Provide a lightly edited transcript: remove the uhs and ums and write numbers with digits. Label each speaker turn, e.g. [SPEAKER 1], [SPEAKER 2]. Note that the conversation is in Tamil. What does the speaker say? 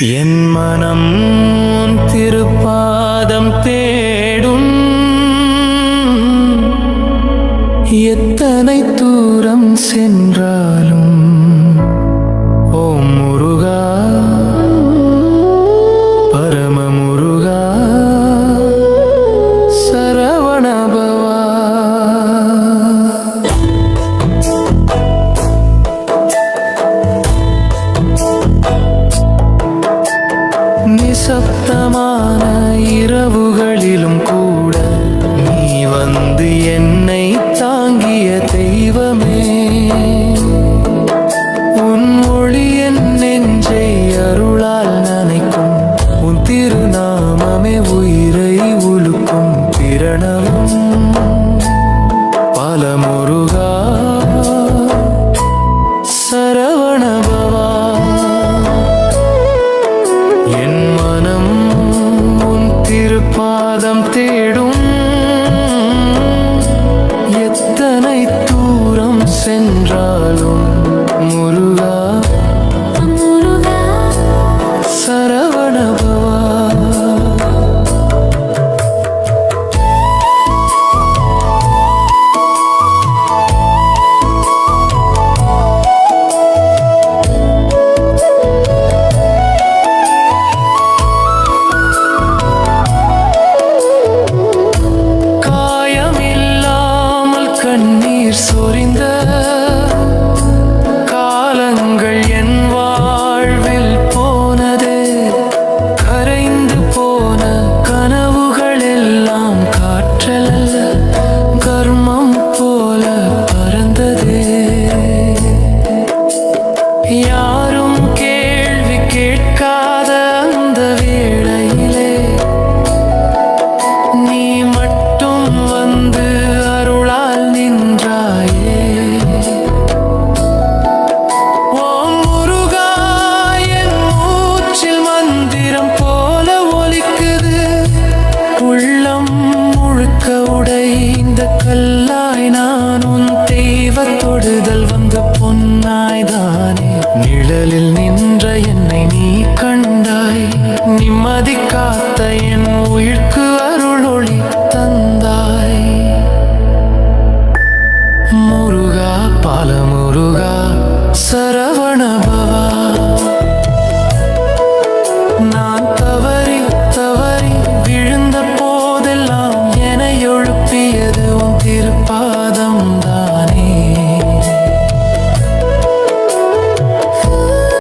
[SPEAKER 1] என் மனம் உன் திருப்பாதம் தேடும். எத்தனை தூரம் சென்றாலும் ஓம் முருகா, பரம முருகா, சரவணபவா. நிசப்தமான இரவுகளிலும் கூட நீ வந்து என்னை தாங்கிய தெய்வமே. உன் மொழி என் நெஞ்சை அருளால் நனைக்கும். உன் திருநாமமே உயிரை உலுக்கும் பிரணவம். பல முருகா, சரவணபவா. என் மனம் உன் திருப்பாதம் தேடும். எத்தனை தூரம் சென்றாலும் முருகா,
[SPEAKER 2] முருகா,
[SPEAKER 1] சரவணபவா. கண்ணீர் சொரிந்த காலங்கள் என் வாழ்வில் போனதே. கரைந்து போன கனவுகள் எல்லாம் காற்றல்ல, கர்மம் போல பறந்ததே. யாரும் கேள்வி கேட்காத அந்த வேளையிலே நீ மட்டும் வந்து அருளால் நின்றாயே. ஓம் முருகா, என் மூச்சில் மந்திரம் போல ஒலிக்குது. உள்ளம் முழுக்க உடைந்த கல்லாய் நான் உன் தெய்வ தொடுதல் வந்து பொன்னாய்தானே. நிழலில் நின்ற என்னை நீ கண்டாய். நிம்மதி காத்த என் உயிர்க்கு அருளொளி தந்தாய். முருகா, பல முருகா, சரவண